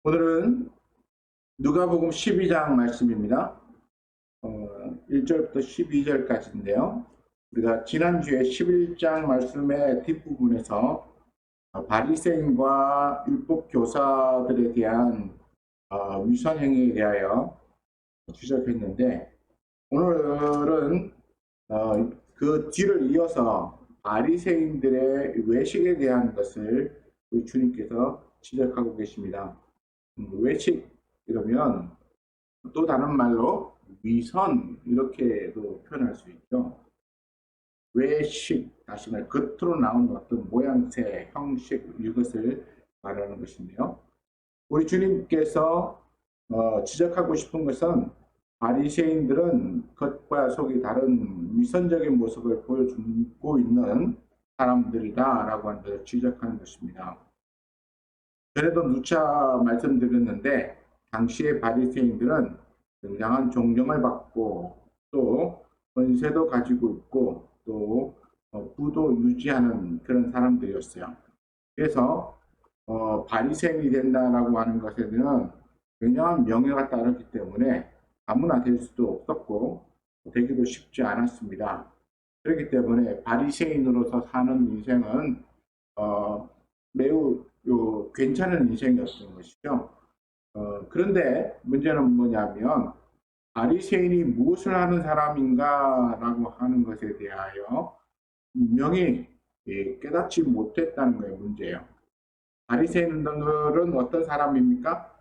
오늘은 누가복음 12장 말씀입니다. 1절부터 12절까지인데요. 우리가 지난주에 11장 말씀의 뒷부분에서 바리새인과 율법 교사들에 대한 위선 행위에 대하여 지적했는데, 오늘은 그 뒤를 이어서 바리새인들의 외식에 대한 것을 우리 주님께서 지적하고 계십니다. 외식 이러면 또 다른 말로 위선 이렇게도 표현할 수 있죠. 외식, 다시 말 겉으로 나오는 어떤 모양새, 형식 이것을 말하는 것인데요. 우리 주님께서 지적하고 싶은 것은 바리새인들은 겉과 속이 다른 위선적인 모습을 보여주고 있는 사람들이다라고 하는 것을 지적하는 것입니다. 전에도 누차 말씀드렸는데, 당시의 바리새인들은 굉장한 존경을 받고 또 권세도 가지고 있고 또 부도 유지하는 그런 사람들이었어요. 그래서 바리새인이 된다라고 하는 것에는 굉장한 명예가 따르기 때문에 아무나 될 수도 없었고 되기도 쉽지 않았습니다. 그렇기 때문에 바리새인으로서 사는 인생은 매우 괜찮은 인생이었던 것이죠. 그런데 문제는 뭐냐면 바리새인이 무엇을 하는 사람인가라고 하는 것에 대하여 분명히 깨닫지 못했다는 것이 문제예요. 바리새인들은 어떤 사람입니까?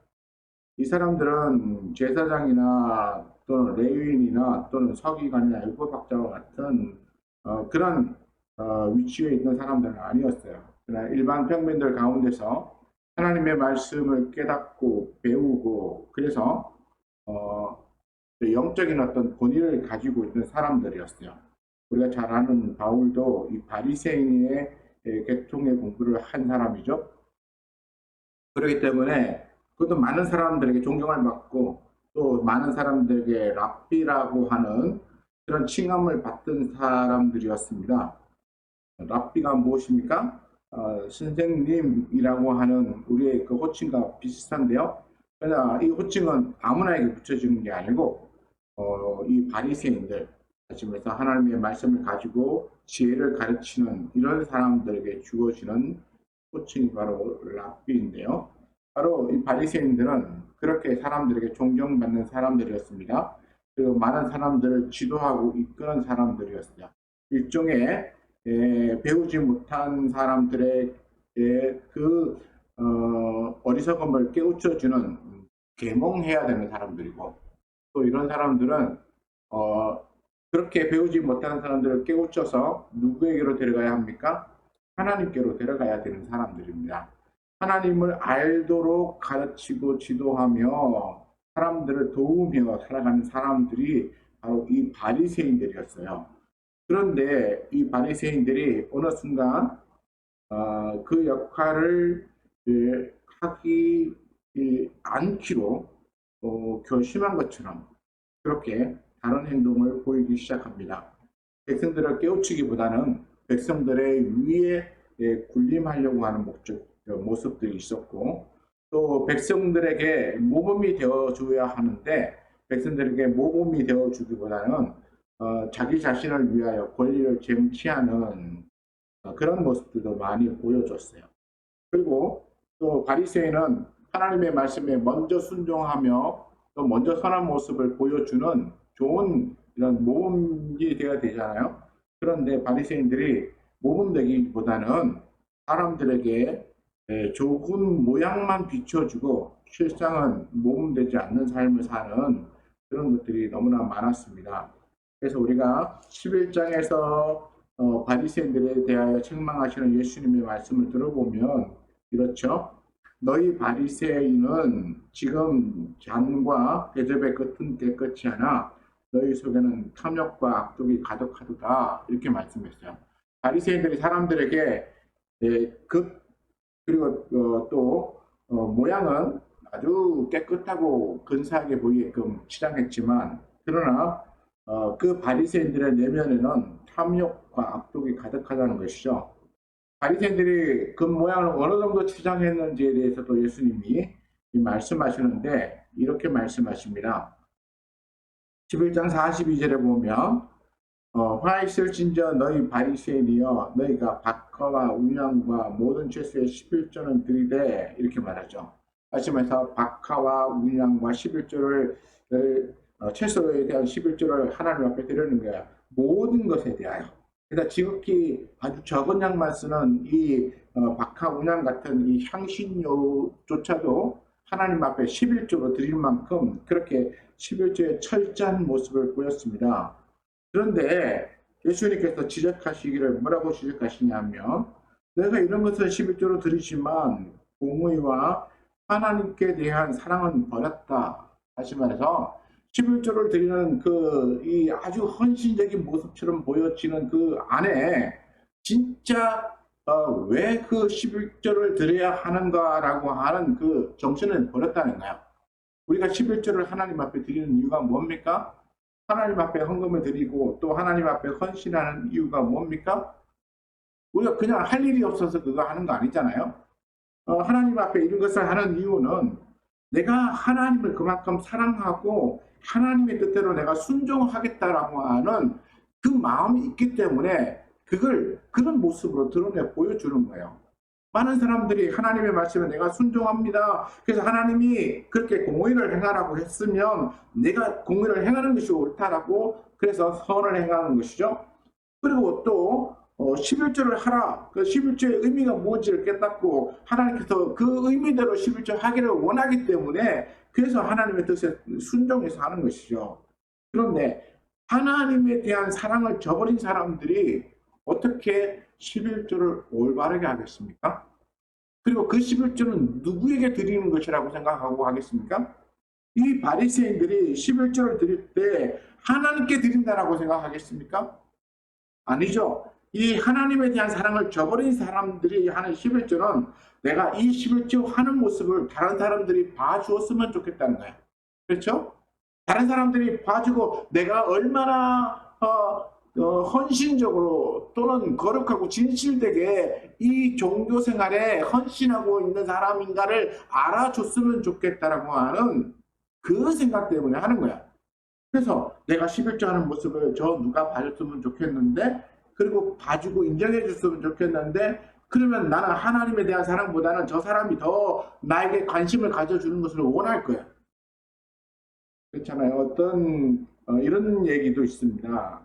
이 사람들은 제사장이나 또는 레위인이나 또는 서기관이나 율법학자와 같은 그런 위치에 있는 사람들은 아니었어요. 그러나 일반 평민들 가운데서 하나님의 말씀을 깨닫고 배우고 그래서 영적인 어떤 본의를 가지고 있는 사람들이었어요. 우리가 잘 아는 바울도 이 바리새인의 계통의 공부를 한 사람이죠. 그렇기 때문에 그것도 많은 사람들에게 존경을 받고 또 많은 사람들에게 랍비라고 하는 그런 칭함을 받던 사람들이었습니다. 랍비가 무엇입니까? 선생님이라고 하는 우리의 그 호칭과 비슷한데요. 그러나 이 호칭은 아무나에게 붙여지는 게 아니고 이 바리새인들, 다시 말해서 하나님의 말씀을 가지고 지혜를 가르치는 이런 사람들에게 주어지는 호칭이 바로 랍비인데요. 바로 이 바리새인들은 그렇게 사람들에게 존경받는 사람들이었습니다. 그리고 많은 사람들을 지도하고 이끄는 사람들이었어요. 일종의 배우지 못한 사람들의 그 어리석음을 깨우쳐주는 계몽해야 되는 사람들이고 또 이런 사람들은 그렇게 배우지 못하는 사람들을 깨우쳐서 누구에게로 데려가야 합니까? 하나님께로 데려가야 되는 사람들입니다. 하나님을 알도록 가르치고 지도하며 사람들을 도우며 살아가는 사람들이 바로 이 바리새인들이었어요. 그런데 이 바리새인들이 어느 순간 그 역할을 하기 않기로 결심한 것처럼 그렇게 다른 행동을 보이기 시작합니다. 백성들을 깨우치기보다는 백성들의 위에 군림하려고 하는 모습들이 있었고 또 백성들에게 모범이 되어줘야 하는데 백성들에게 모범이 되어주기보다는 자기 자신을 위하여 권리를 쟁취하는 그런 모습들도 많이 보여줬어요. 그리고 또 바리새인은 하나님의 말씀에 먼저 순종하며 또 먼저 선한 모습을 보여주는 좋은 이런 모범이 되어야 되잖아요. 그런데 바리새인들이 모범되기보다는 사람들에게 좋은 모양만 비춰주고 실상은 모범되지 않는 삶을 사는 그런 것들이 너무나 많았습니다. 그래서 우리가 11장에서 바리새인들에 대하여 책망하시는 예수님의 말씀을 들어보면 이렇죠. 너희 바리새인은 지금 잔과 대접의 끝은 깨끗이 하나 너희 속에는 탐욕과 악독이 가득하도다 이렇게 말씀했어요. 바리새인들이 사람들에게 그리고 또 모양은 아주 깨끗하고 근사하게 보이게끔 치장했지만 그러나 그 바리새인들의 내면에는 탐욕과 악독이 가득하다는 것이죠. 바리새인들이 그 모양을 어느 정도 치장했는지에 대해서도 예수님이 말씀하시는데 이렇게 말씀하십니다. 11장 42절에 보면 화 있을진저 너희 바리새인이여 너희가 박하와 운양과 모든 채소의 11조는 드리되 이렇게 말하죠. 말씀에서 박하와 운양과 11조를 채소에 대한 11조를 하나님 앞에 드리는 거야. 모든 것에 대하여. 그러니까 지극히 아주 적은 양만 쓰는 이 박하 운양 같은 이 향신료조차도 하나님 앞에 11조로 드릴 만큼 그렇게 11조의 철저한 모습을 보였습니다. 그런데 예수님께서 지적하시기를 뭐라고 지적하시냐면 내가 이런 것을 11조로 드리지만 공의와 하나님께 대한 사랑은 버렸다. 다시 말해서 11조를 드리는 이 아주 헌신적인 모습처럼 보여지는 그 안에 진짜 왜 그 11조를 드려야 하는가라고 하는 그 정신을 버렸다는 거야. 우리가 11조를 하나님 앞에 드리는 이유가 뭡니까? 하나님 앞에 헌금을 드리고 또 하나님 앞에 헌신하는 이유가 뭡니까? 우리가 그냥 할 일이 없어서 그거 하는 거 아니잖아요. 하나님 앞에 이런 것을 하는 이유는 내가 하나님을 그만큼 사랑하고 하나님의 뜻대로 내가 순종하겠다라고 하는 그 마음이 있기 때문에 그런 모습으로 드러내 보여주는 거예요. 많은 사람들이 하나님의 말씀에 내가 순종합니다. 그래서 하나님이 그렇게 공의를 행하라고 했으면 내가 공의를 행하는 것이 옳다라고 그래서 선을 행하는 것이죠. 그리고 또 11조를 하라. 그 11조의 의미가 뭔지를 깨닫고 하나님께서 그 의미대로 11조 하기를 원하기 때문에 그래서 하나님의 뜻에 순종해서 하는 것이죠. 그런데 하나님에 대한 사랑을 저버린 사람들이 어떻게 11조를 올바르게 하겠습니까? 그리고 그 11조는 누구에게 드리는 것이라고 생각하고 하겠습니까? 이 바리새인들이 11조를 드릴 때 하나님께 드린다라고 생각하겠습니까? 아니죠. 이 하나님에 대한 사랑을 저버린 사람들이 하는 11조는 내가 이 11조 하는 모습을 다른 사람들이 봐주었으면 좋겠다는 거예요. 그렇죠? 다른 사람들이 봐주고 내가 얼마나 헌신적으로 또는 거룩하고 진실되게 이 종교 생활에 헌신하고 있는 사람인가를 알아줬으면 좋겠다라고 하는 그 생각 때문에 하는 거야. 그래서 내가 11조 하는 모습을 저 누가 봐줬으면 좋겠는데 그리고 봐주고 인정해 줬으면 좋겠는데 그러면 나는 하나님에 대한 사랑보다는 저 사람이 더 나에게 관심을 가져주는 것을 원할 거야. 그렇잖아요. 이런 얘기도 있습니다.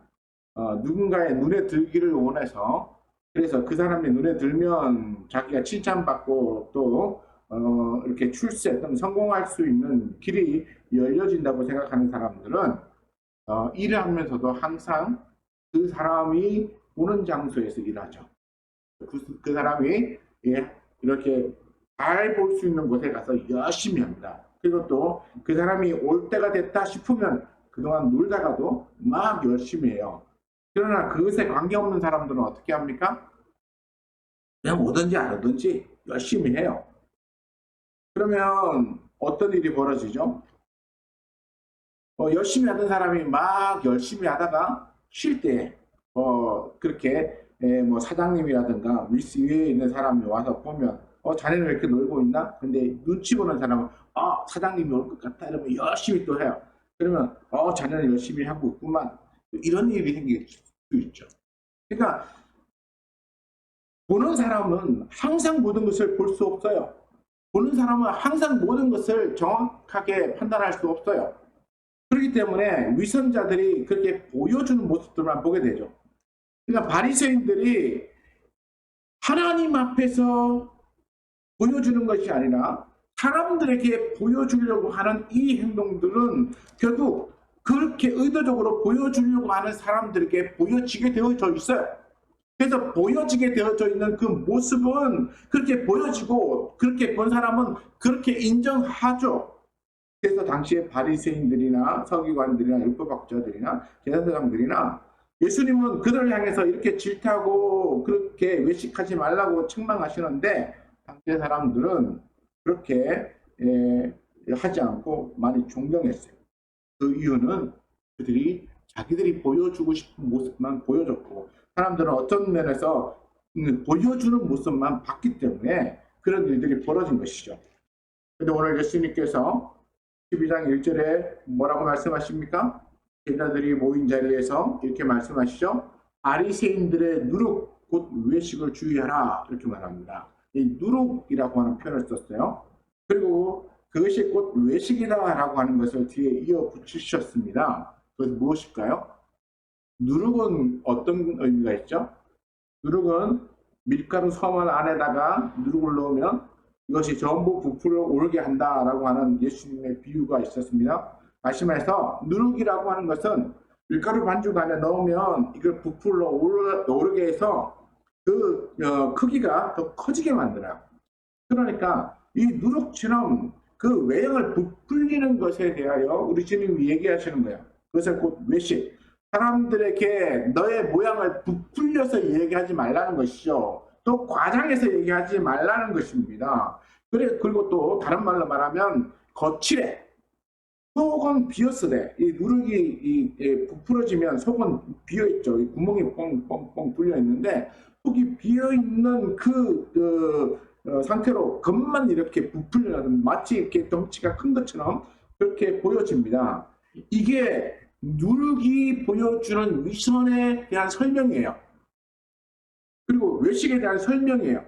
누군가의 눈에 들기를 원해서 그래서 그 사람의 눈에 들면 자기가 칭찬받고 또 이렇게 출세 또는 성공할 수 있는 길이 열려진다고 생각하는 사람들은 일을 하면서도 항상 그 사람이 보는 장소에서 일하죠. 그 사람이 이렇게 잘 볼 수 있는 곳에 가서 열심히 합니다. 그리고 또 그 사람이 올 때가 됐다 싶으면 그동안 놀다가도 막 열심히 해요. 그러나 그것에 관계없는 사람들은 어떻게 합니까? 그냥 오든지 안 오든지 열심히 해요. 그러면 어떤 일이 벌어지죠? 열심히 하던 사람이 막 열심히 하다가 쉴 때 그렇게 뭐 사장님이라든가 위에 있는 사람이 와서 보면 자네는 왜 이렇게 놀고 있나? 근데 눈치 보는 사람은 사장님이 올 것 같다 이러면 열심히 또 해요. 그러면 자네는 열심히 하고 있구만. 이런 일이 생길 수 있죠. 그러니까 보는 사람은 항상 모든 것을 볼 수 없어요. 보는 사람은 항상 모든 것을 정확하게 판단할 수 없어요. 그렇기 때문에 위선자들이 그렇게 보여주는 모습들만 보게 되죠. 그러니까 바리새인들이 하나님 앞에서 보여주는 것이 아니라 사람들에게 보여주려고 하는 이 행동들은 결국 그렇게 의도적으로 보여주려고 하는 사람들에게 보여지게 되어져 있어요. 그래서 보여지게 되어져 있는 그 모습은 그렇게 보여지고 그렇게 본 사람은 그렇게 인정하죠. 그래서 당시에 바리새인들이나 서기관들이나 율법학자들이나 제사장들이나 예수님은 그들을 향해서 이렇게 질타하고 그렇게 외식하지 말라고 책망하시는데 당시의 사람들은 그렇게 하지 않고 많이 존경했어요. 그 이유는 그들이 자기들이 보여주고 싶은 모습만 보여줬고 사람들은 어떤 면에서 보여주는 모습만 봤기 때문에 그런 일들이 벌어진 것이죠. 근데 오늘 예수님께서 12장 1절에 뭐라고 말씀하십니까? 제자들이 모인 자리에서 이렇게 말씀하시죠. 바리새인들의 누룩 곧 외식을 주의하라 이렇게 말합니다. 이 누룩이라고 하는 표현을 썼어요. 그리고 그것이 곧 외식이다라고 하는 것을 뒤에 이어 붙이셨습니다. 그것은 무엇일까요? 누룩은 어떤 의미가 있죠? 누룩은 밀가루 서물 안에다가 누룩을 넣으면 이것이 전부 부풀어 오르게 한다라고 하는 예수님의 비유가 있었습니다. 다시 말해서 누룩이라고 하는 것은 밀가루 반죽 안에 넣으면 이걸 부풀어 오르게 해서 그 크기가 더 커지게 만들어요. 그러니까 이 누룩처럼 그 외형을 부풀리는 것에 대하여 우리 주님이 얘기하시는 거예요. 그것을 곧 외식. 사람들에게 너의 모양을 부풀려서 얘기하지 말라는 것이죠. 또 과장해서 얘기하지 말라는 것입니다. 그리고 또 다른 말로 말하면 거칠해. 속은 비었으되 이 누룩이 부풀어지면 속은 비어있죠. 이 구멍이 뻥뻥뻥 뚫려 있는데 속이 비어있는 상태로 겉만 이렇게 부풀려는 마치 이렇게 덩치가 큰 것처럼 그렇게 보여집니다. 이게 누룩이 보여주는 위선에 대한 설명이에요. 그리고 외식에 대한 설명이에요.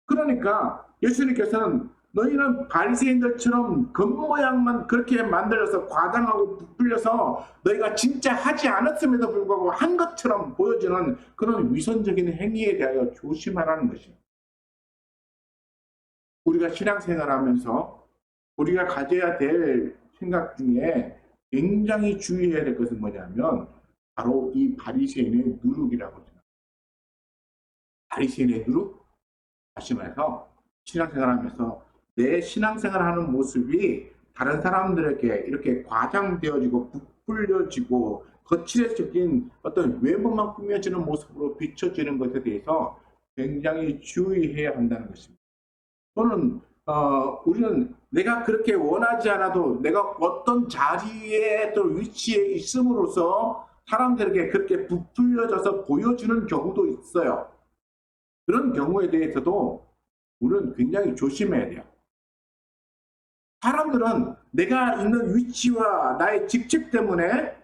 그러니까 예수님께서는 너희는 바리새인들처럼 겉모양만 그렇게 만들어서 과장하고 부풀려서 너희가 진짜 하지 않았음에도 불구하고 한 것처럼 보여지는 그런 위선적인 행위에 대하여 조심하라는 것입니다. 우리가 신앙생활하면서 우리가 가져야 될 생각 중에 굉장히 주의해야 될 것은 뭐냐면 바로 이 바리새인의 누룩이라고 합니다. 바리새인의 누룩? 다시 말해서 신앙생활하면서 내 신앙생활하는 모습이 다른 사람들에게 이렇게 과장되어지고 부풀려지고 거칠해진 어떤 외모만 꾸며지는 모습으로 비춰지는 것에 대해서 굉장히 주의해야 한다는 것입니다. 또는 우리는 내가 그렇게 원하지 않아도 내가 어떤 자리에 또 위치에 있음으로써 사람들에게 그렇게 부풀려져서 보여주는 경우도 있어요. 그런 경우에 대해서도 우리는 굉장히 조심해야 돼요. 사람들은 내가 있는 위치와 나의 직책 때문에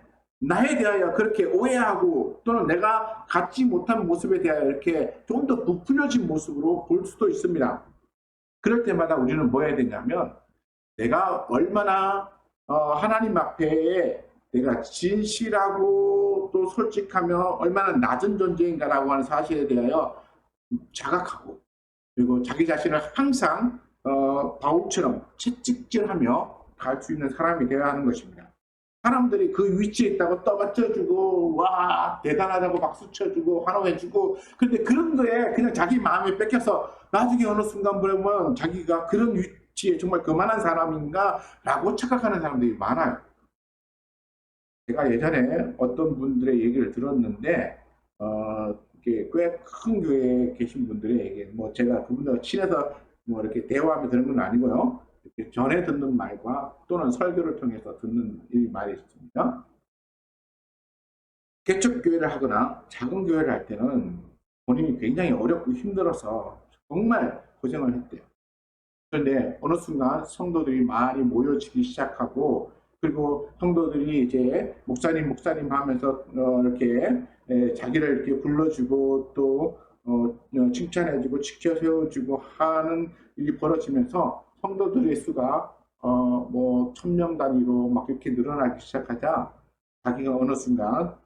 나에 대하여 그렇게 오해하고 또는 내가 갖지 못한 모습에 대하여 이렇게 좀 더 부풀려진 모습으로 볼 수도 있습니다. 그럴 때마다 우리는 뭐 해야 되냐면 내가 얼마나 하나님 앞에 내가 진실하고 또 솔직하며 얼마나 낮은 존재인가라고 하는 사실에 대하여 자각하고 그리고 자기 자신을 항상 바울처럼 채찍질하며 갈 수 있는 사람이 되어야 하는 것입니다. 사람들이 그 위치에 있다고 떠받쳐주고 와 대단하다고 박수 쳐주고 환호해주고 근데 그런 거에 그냥 자기 마음이 뺏겨서 나중에 어느 순간 보면 자기가 그런 위치에 정말 그만한 사람인가 라고 착각하는 사람들이 많아요. 제가 예전에 어떤 분들의 얘기를 들었는데 꽤 큰 교회에 계신 분들의 얘기 뭐 제가 그분들 친해서 뭐 이렇게 대화하며 들은 건 아니고요. 이렇게 전해 듣는 말과 또는 설교를 통해서 듣는 이 말이 있습니다. 개척교회를 하거나 작은 교회를 할 때는 본인이 굉장히 어렵고 힘들어서 정말 고생을 했대요. 그런데 어느 순간 성도들이 많이 모여지기 시작하고 그리고 성도들이 이제 목사님 하면서 이렇게 자기를 이렇게 불러주고 또 칭찬해주고 지켜 세워주고 하는 일이 벌어지면서 성도들의 수가 뭐 1000명 단위로 막 이렇게 늘어나기 시작하자 자기가 어느 순간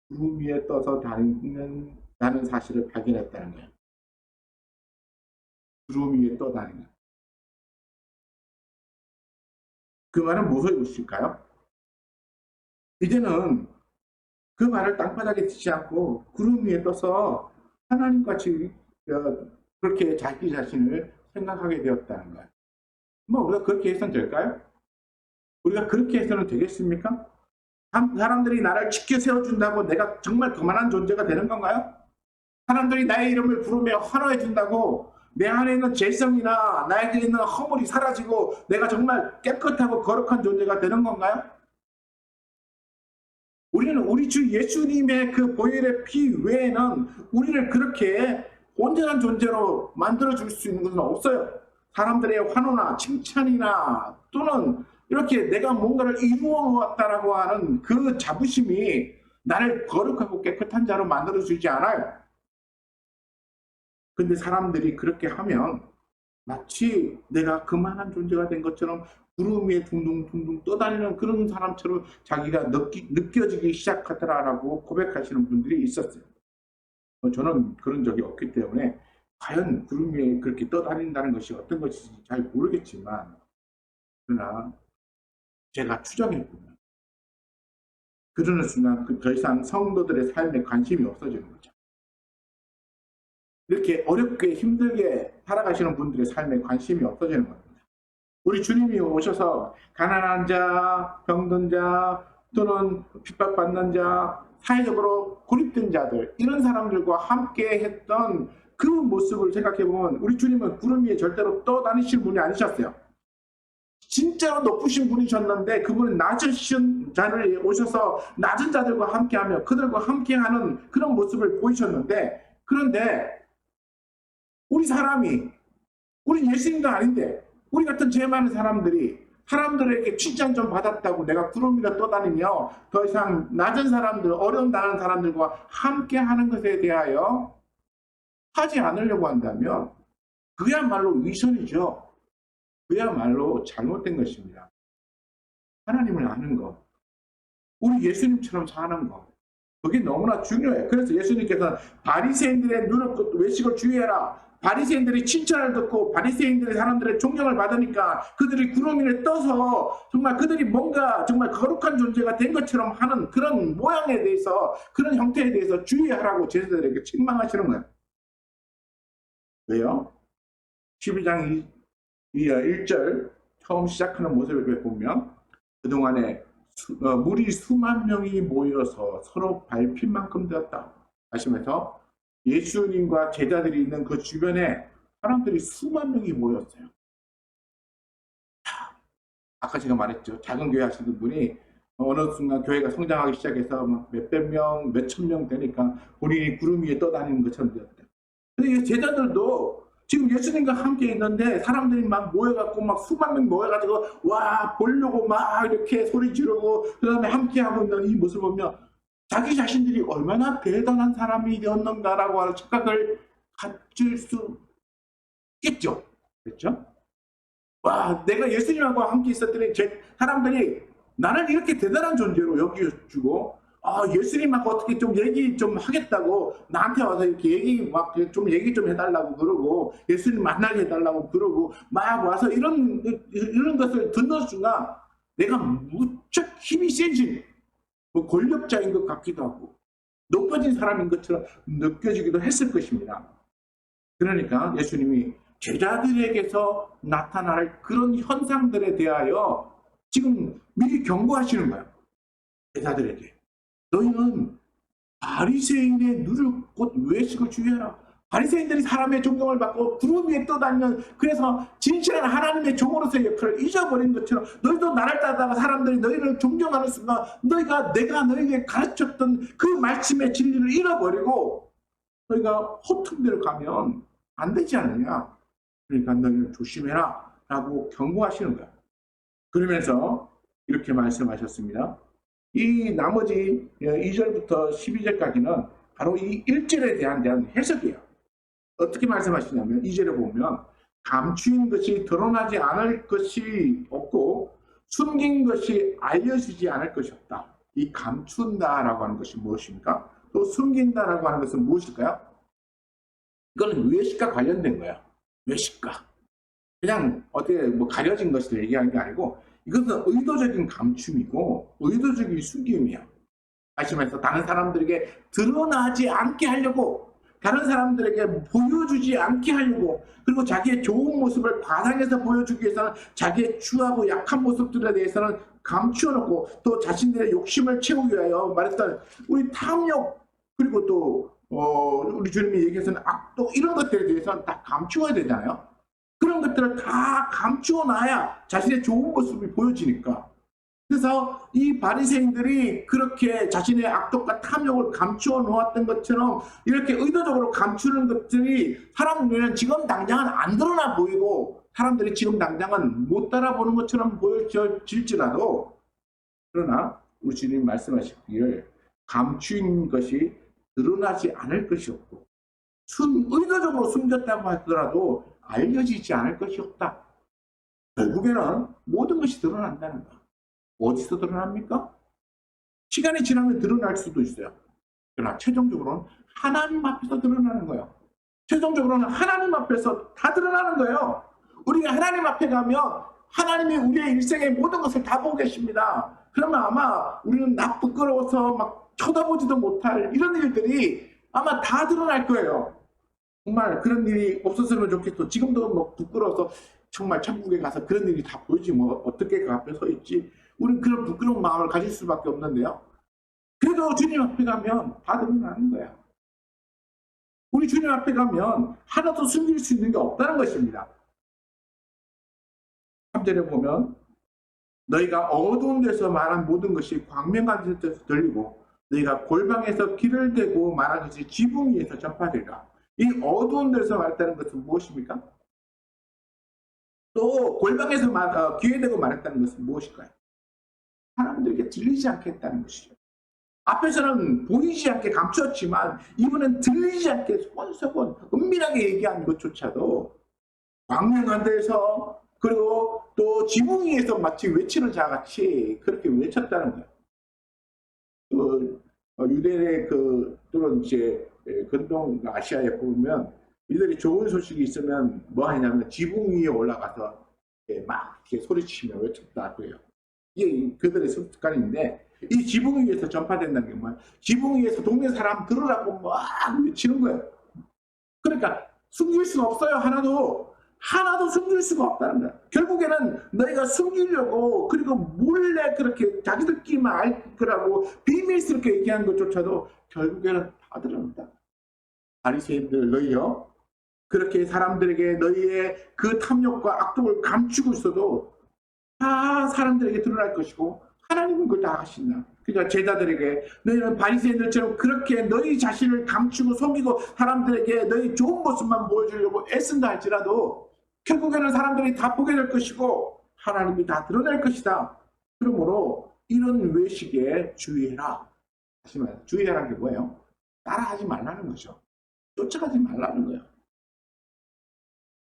구름 위에 떠서 다니는 사실을 발견했다는 거예요. 구름 위에 떠다니는 거예요. 그 말은 무엇을 의미일까요? 이제는 그 말을 땅바닥에 듣지 않고 구름 위에 떠서 하나님같이 그렇게 자기 자신을 생각하게 되었다는 거예요. 뭐 우리가 그렇게 해서는 될까요? 우리가 그렇게 해서는 되겠습니까? 사람들이 나를 지켜 세워준다고 내가 정말 그만한 존재가 되는 건가요? 사람들이 나의 이름을 부르며 환호해준다고 내 안에 있는 죄성이나 나에게 있는 허물이 사라지고 내가 정말 깨끗하고 거룩한 존재가 되는 건가요? 우리는 우리 주 예수님의 그 보혈의 피 외에는 우리를 그렇게 온전한 존재로 만들어줄 수 있는 것은 없어요. 사람들의 환호나 칭찬이나 또는 이렇게 내가 뭔가를 이루어 놓았다라고 하는 그 자부심이 나를 거룩하고 깨끗한 자로 만들어주지 않아요. 근데 사람들이 그렇게 하면 마치 내가 그만한 존재가 된 것처럼 구름 위에 둥둥둥둥 떠다니는 그런 사람처럼 자기가 느껴지기 시작하더라라고 고백하시는 분들이 있었어요. 저는 그런 적이 없기 때문에 과연 구름 위에 그렇게 떠다닌다는 것이 어떤 것인지 잘 모르겠지만, 그러나 제가 추정해보면 그러는 순간 더 이상 성도들의 삶에 관심이 없어지는 거죠. 이렇게 어렵게 힘들게 살아가시는 분들의 삶에 관심이 없어지는 겁니다. 우리 주님이 오셔서 가난한 자, 병든 자, 또는 핍박받는 자, 사회적으로 고립된 자들, 이런 사람들과 함께 했던 그 모습을 생각해보면 우리 주님은 구름 위에 절대로 떠다니실 분이 아니셨어요. 진짜로 높으신 분이셨는데 그분은 낮으신 자리에 오셔서 낮은 자들과 함께하며 그들과 함께하는 그런 모습을 보이셨는데, 그런데 우리 예수님도 아닌데 우리 같은 죄 많은 사람들에게 칭찬 좀 받았다고 내가 구름 위에 떠다니며 더 이상 낮은 사람들, 어려운 다른 사람들과 함께하는 것에 대하여 하지 않으려고 한다면 그야말로 위선이죠. 그야말로 잘못된 것입니다. 하나님을 아는 것, 우리 예수님처럼 사는 것, 그게 너무나 중요해요. 그래서 예수님께서는 바리새인들의 누룩 외식을 주의해라. 바리새인들이 칭찬을 듣고 바리새인들의 사람들의 존경을 받으니까 그들이 구름 위에 떠서 정말 그들이 뭔가 정말 거룩한 존재가 된 것처럼 하는 그런 모양에 대해서, 그런 형태에 대해서 주의하라고 제자들에게 책망하시는 거예요. 왜요? 12장 1절 처음 시작하는 모습을 보면 그동안에 물이 수만 명이 모여서 서로 밟힐 만큼 되었다 하시면서 예수님과 제자들이 있는 그 주변에 사람들이 수만 명이 모였어요. 아까 제가 말했죠. 작은 교회 하시는 분이 어느 순간 교회가 성장하기 시작해서 몇백 명, 몇천 명 되니까 본인이 구름 위에 떠다니는 것처럼 되었다. 근데 제자들도 지금 예수님과 함께 있는데 사람들이 막 모여갖고 막 수만 명 모여가지고 와 보려고 막 이렇게 소리 지르고 그 다음에 함께하고 있는 이 모습을 보면 자기 자신들이 얼마나 대단한 사람이 되었는가라고 하는 착각을 가질 수 있겠죠. 그렇죠? 와, 내가 예수님하고 함께 있었더니 사람들이 나를 이렇게 대단한 존재로 여겨주고, 예수님하고 어떻게 좀 얘기 좀 하겠다고 나한테 와서 이렇게 얘기 좀 해달라고 그러고, 예수님 만나게 해달라고 그러고, 막 와서 이런 것을 듣는 순간 내가 무척 힘이 세진 권력자인 것 같기도 하고, 높아진 사람인 것처럼 느껴지기도 했을 것입니다. 그러니까 예수님이 제자들에게서 나타날 그런 현상들에 대하여 지금 미리 경고하시는 거예요. 제자들에게. 너희는 바리새인의 누룩 곧 외식을 주의해라. 바리새인들이 사람의 존경을 받고 구름 위에 떠다니는, 그래서 진실한 하나님의 종으로서의 역할을 잊어버린 것처럼 너희도 나를 따르다가 사람들이 너희를 존경하는 순간 내가 너희에게 가르쳤던 그 말씀의 진리를 잃어버리고 너희가 허통대로 가면 안 되지 않느냐. 그러니까 너희는 조심해라 라고 경고하시는 거야. 그러면서 이렇게 말씀하셨습니다. 이 나머지 2절부터 12절까지는 바로 이 1절에 대한 해석이에요. 어떻게 말씀하시냐면 2절에 보면 감추인 것이 드러나지 않을 것이 없고 숨긴 것이 알려지지 않을 것이 없다. 이 감춘다라고 하는 것이 무엇입니까? 또 숨긴다라고 하는 것은 무엇일까요? 이거는 외식과 관련된 거예요. 외식과. 그냥 어떻게 가려진 것을 얘기하는 게 아니고 이것은 의도적인 감춤이고 의도적인 숨김이야. 하시면서 다른 사람들에게 드러나지 않게 하려고, 다른 사람들에게 보여주지 않게 하려고, 그리고 자기의 좋은 모습을 과장해서 보여주기 위해서는 자기의 추하고 약한 모습들에 대해서는 감추어놓고 또 자신들의 욕심을 채우기 위하여 말했던 우리 탐욕, 그리고 또 우리 주님이 얘기해서는 악도, 이런 것들에 대해서는 다 감추어야 되잖아요. 그런 것들을 다 감추어놔야 자신의 좋은 모습이 보여지니까. 그래서 이 바리새인들이 그렇게 자신의 악독과 탐욕을 감추어 놓았던 것처럼 이렇게 의도적으로 감추는 것들이 사람 눈에는 지금 당장은 안 드러나 보이고 사람들이 지금 당장은 못 따라보는 것처럼 보여질지라도, 그러나 우리 주님 말씀하시기를 감추인 것이 드러나지 않을 것이 없고 의도적으로 숨겼다고 하더라도 알려지지 않을 것이 없다. 결국에는 모든 것이 드러난다는 거. 어디서 드러납니까? 시간이 지나면 드러날 수도 있어요. 그러나 최종적으로는 하나님 앞에서 드러나는 거예요. 최종적으로는 하나님 앞에서 다 드러나는 거예요. 우리가 하나님 앞에 가면 하나님이 우리의 일생의 모든 것을 다 보고 계십니다. 그러면 아마 우리는 나 부끄러워서 막 쳐다보지도 못할 이런 일들이 아마 다 드러날 거예요. 정말 그런 일이 없었으면 좋겠어. 지금도 뭐 부끄러워서 정말 천국에 가서 그런 일이 다 보이지 뭐 어떻게 그 앞에 서 있지. 우리는 그런 부끄러운 마음을 가질 수밖에 없는데요. 그래도 주님 앞에 가면 다 드러나는 거예요. 우리 주님 앞에 가면 하나도 숨길 수 있는 게 없다는 것입니다. 3절에 보면 너희가 어두운 데서 말한 모든 것이 광명한 데서 들리고 너희가 골방에서 길을 대고 말한 것이 지붕 위에서 전파되리라. 이 어두운 데서 말했다는 것은 무엇입니까? 또 골방에서 귀에 대고 말했다는 것은 무엇일까요? 사람들에게 들리지 않겠다는 것이죠. 앞에서는 보이지 않게 감추었지만 이분은 들리지 않게 소곤소곤 은밀하게 얘기하는 것조차도 광명한 데서 그리고 또 지붕 위에서 마치 외치는 자같이 그렇게 외쳤다는 거예요. 유대의 또는 이제 근동 아시아에 보면 이들이 좋은 소식이 있으면 뭐 하냐면 지붕 위에 올라가서 막 이렇게 소리치며 외쳤다고 해요. 이게 그들의 습관인데 이 지붕 위에서 전파된다는 게 뭐야? 지붕 위에서 동네 사람 들으라고 막 외치는 거예요. 그러니까 숨길 수가 없어요. 하나도 숨길 수가 없다는 거야. 결국에는 너희가 숨기려고 그리고 몰래 그렇게 자기들끼리만 알 거라고 비밀스럽게 얘기하는 것조차도 결국에는 다 드러난다. 바리새인들 너희요, 그렇게 사람들에게 너희의 그 탐욕과 악독을 감추고 있어도 다 사람들에게 드러날 것이고 하나님은 그걸 다 하신다. 그러니까 제자들에게 너희는 바리새인들처럼 그렇게 너희 자신을 감추고 속이고 사람들에게 너희 좋은 모습만 보여주려고 애쓴다 할지라도 결국에는 사람들이 다 보게 될 것이고 하나님이 다 드러낼 것이다. 그러므로 이런 외식에 주의해라. 하지만 주의하라는 게 뭐예요? 따라하지 말라는 거죠. 쫓아가지 말라는 거예요.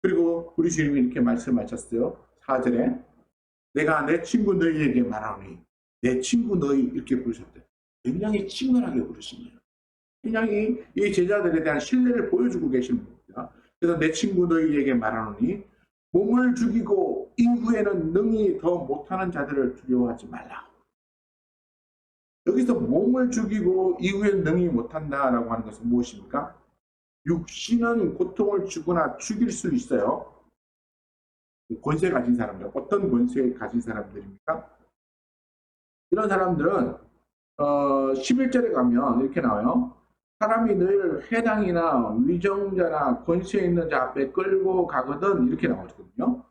그리고 우리 주님이 이렇게 말씀하셨어요. 4절에 내가 내 친구 너희에게 말하노니 내 친구 너희 이렇게 부르셨대요. 굉장히 친근하게 부르신 거예요. 굉장히 이 제자들에 대한 신뢰를 보여주고 계신 겁니다. 그래서 내 친구 너희에게 말하노니 몸을 죽이고 이후에는 능히 더 못하는 자들을 두려워하지 말라. 여기서 몸을 죽이고 이후에는 능히 못한다라고 하는 것은 무엇입니까? 육신은 고통을 주거나 죽일 수 있어요. 권세 가진 사람들, 어떤 권세 가진 사람들입니까? 이런 사람들은 11절에 가면 이렇게 나와요. 사람이 너희를 회당이나 위정자나 권세 있는 자 앞에 끌고 가거든 이렇게 나오거든요.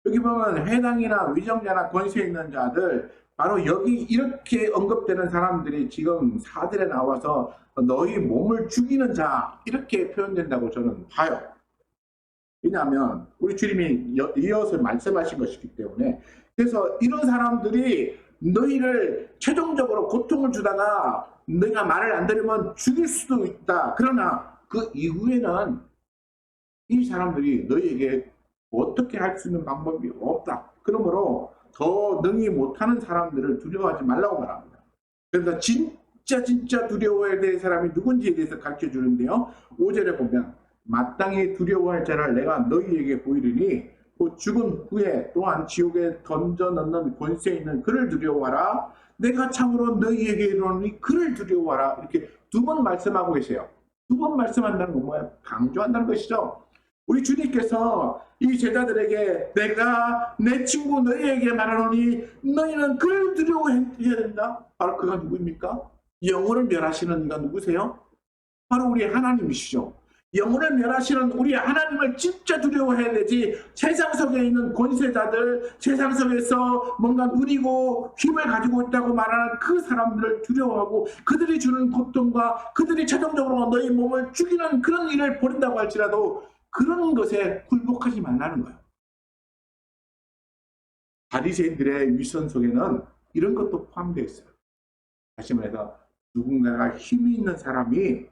여기 보면 회당이나 위정자나 권세 있는 자들, 바로 여기 이렇게 언급되는 사람들이 지금 4절에 나와서 너희 몸을 죽이는 자 이렇게 표현된다고 저는 봐요. 왜냐하면 우리 주님이 이어서 말씀하신 것이기 때문에. 그래서 이런 사람들이 너희를 최종적으로 고통을 주다가 너희가 말을 안 들으면 죽일 수도 있다. 그러나 그 이후에는 이 사람들이 너희에게 어떻게 할 수 있는 방법이 없다. 그러므로 더 능히 못하는 사람들을 두려워하지 말라고 말합니다. 그래서 진짜 두려워해야 될 사람이 누군지에 대해서 가르쳐 주는데요. 5절에 보면 마땅히 두려워할 자를 내가 너희에게 보이리니 곧 죽은 후에 또한 지옥에 던져 넣는 권세 있는 그를 두려워하라. 내가 참으로 너희에게 이르노니 그를 두려워하라. 이렇게 두 번 말씀하고 계세요. 두 번 말씀한다는 건 뭐예요? 강조한다는 것이죠. 우리 주님께서 이 제자들에게 내가 내 친구 너희에게 말하노니 너희는 그를 두려워해야 된다. 바로 그가 누구입니까? 영혼을 멸하시는 이가 누구세요? 바로 우리 하나님이시죠. 영혼을 멸하시는 우리 하나님을 진짜 두려워해야 되지, 세상 속에 있는 권세자들, 세상 속에서 뭔가 누리고 힘을 가지고 있다고 말하는 그 사람들을 두려워하고 그들이 주는 고통과 그들이 최종적으로 너희 몸을 죽이는 그런 일을 벌인다고 할지라도 그런 것에 굴복하지 말라는 거예요. 바리새인들의 위선 속에는 이런 것도 포함되어 있어요. 다시 말해서 누군가가 힘이 있는 사람이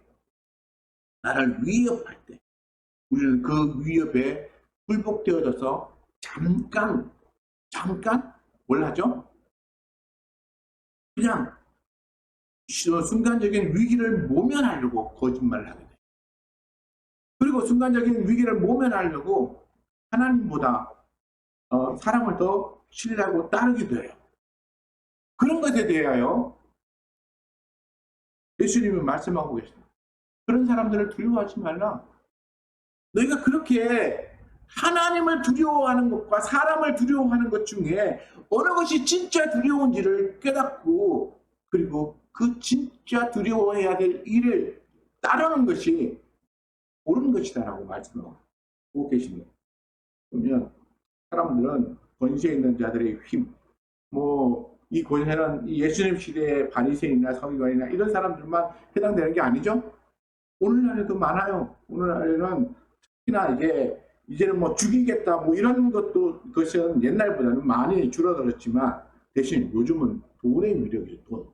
나를 위협할 때 우리는 그 위협에 굴복되어져서 잠깐 뭘 하죠? 그냥 순간적인 위기를 모면하려고 거짓말을 하게 돼요. 그리고 순간적인 위기를 모면하려고 하나님보다 사람을 더 신뢰하고 따르기도 해요. 그런 것에 대하여 예수님이 말씀하고 계십니다. 그런 사람들을 두려워하지 말라. 너희가 그렇게 하나님을 두려워하는 것과 사람을 두려워하는 것 중에 어느 것이 진짜 두려운지를 깨닫고 그리고 그 진짜 두려워해야 될 일을 따르는 것이 옳은 것이다라고 말씀하고 계십니다. 그러면 사람들은 권세 있는 자들의 힘, 이 권세는 예수님 시대의 바리새인이나 서기관이나 이런 사람들만 해당되는 게 아니죠. 오늘날에도 많아요. 오늘날에는 특히나 이제는 죽이겠다 이런 것은 옛날보다는 많이 줄어들었지만 대신 요즘은 돈의 위력이죠.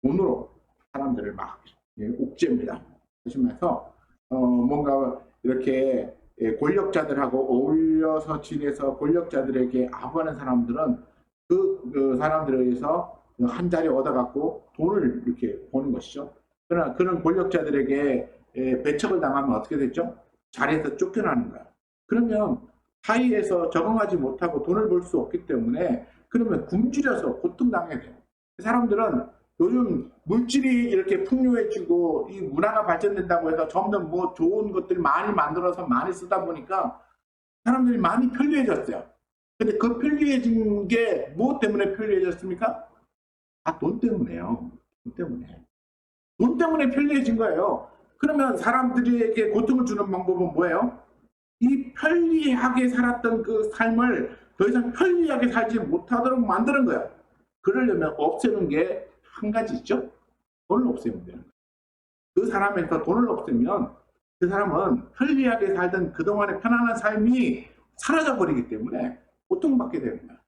돈으로 사람들을 막 옥죄입니다. 하시면서 뭔가 이렇게 권력자들하고 어울려서 지내서 권력자들에게 아부하는 사람들은 그 사람들에 의해서 한 자리 얻어갖고 돈을 이렇게 버는 것이죠. 그러나 그런 권력자들에게 배척을 당하면 어떻게 됐죠? 자리에서 쫓겨나는 거야. 그러면 사회에서 적응하지 못하고 돈을 벌 수 없기 때문에 그러면 굶주려서 고통당하게 돼요. 사람들은 요즘 물질이 이렇게 풍요해지고 이 문화가 발전된다고 해서 점점 좋은 것들 많이 만들어서 많이 쓰다 보니까 사람들이 많이 편리해졌어요. 근데 그 편리해진 게 무엇 때문에 편리해졌습니까? 돈 때문에요. 돈 때문에 편리해진 거예요. 그러면 사람들에게 고통을 주는 방법은 뭐예요? 이 편리하게 살았던 그 삶을 더 이상 편리하게 살지 못하도록 만드는 거예요. 그러려면 없애는 게 한 가지 있죠? 돈을 없애면 되는 거예요. 그 사람에서 돈을 없애면 그 사람은 편리하게 살던 그동안의 편안한 삶이 사라져버리기 때문에 고통받게 되는 거예요.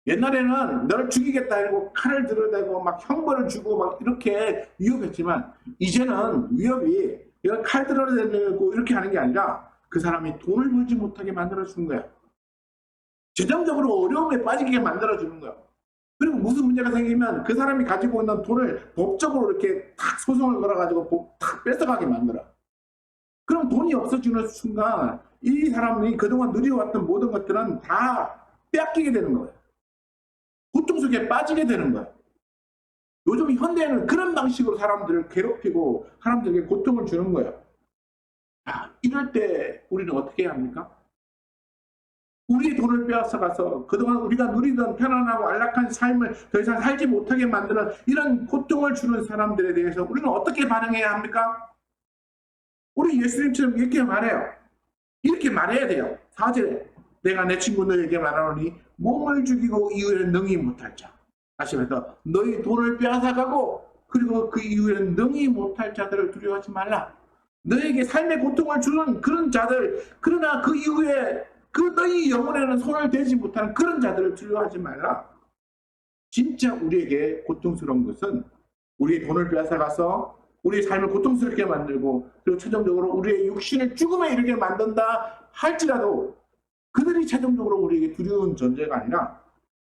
옛날에는 너를 죽이겠다 이러고 칼을 들어대고 막 형벌을 주고 막 이렇게 위협했지만 이제는 위협이 이걸 칼 들어대고 이렇게 하는 게 아니라 그 사람이 돈을 벌지 못하게 만들어주는 거야. 재정적으로 어려움에 빠지게 만들어주는 거야. 그리고 무슨 문제가 생기면 그 사람이 가지고 있는 돈을 법적으로 이렇게 탁 소송을 걸어가지고 탁 뺏어가게 만들어. 그럼 돈이 없어지는 순간 이 사람이 그동안 누려왔던 모든 것들은 다 빼앗기게 되는 거예요. 고통 속에 빠지게 되는 거예요. 요즘 현대에는 그런 방식으로 사람들을 괴롭히고 사람들에게 고통을 주는 거예요. 이럴 때 우리는 어떻게 해야 합니까? 우리의 돈을 빼앗아가서 그동안 우리가 누리던 편안하고 안락한 삶을 더 이상 살지 못하게 만드는 이런 고통을 주는 사람들에 대해서 우리는 어떻게 반응해야 합니까? 우리 예수님처럼 이렇게 말해요. 이렇게 말해야 돼요. 4절에 내가 내 친구 너에게 말하노니 몸을 죽이고 이후에는 능히 못할 자. 다시 말해서 너희 돈을 빼앗아가고 그리고 그 이후에는 능히 못할 자들을 두려워하지 말라. 너에게 삶의 고통을 주는 그런 자들, 그러나 그 이후에 그 너희 영혼에는 손을 대지 못하는 그런 자들을 두려워하지 말라. 진짜 우리에게 고통스러운 것은 우리의 돈을 빼앗아가서 우리의 삶을 고통스럽게 만들고 그리고 최종적으로 우리의 육신을 죽음에 이르게 만든다 할지라도 그들이 최종적으로 우리에게 두려운 존재가 아니라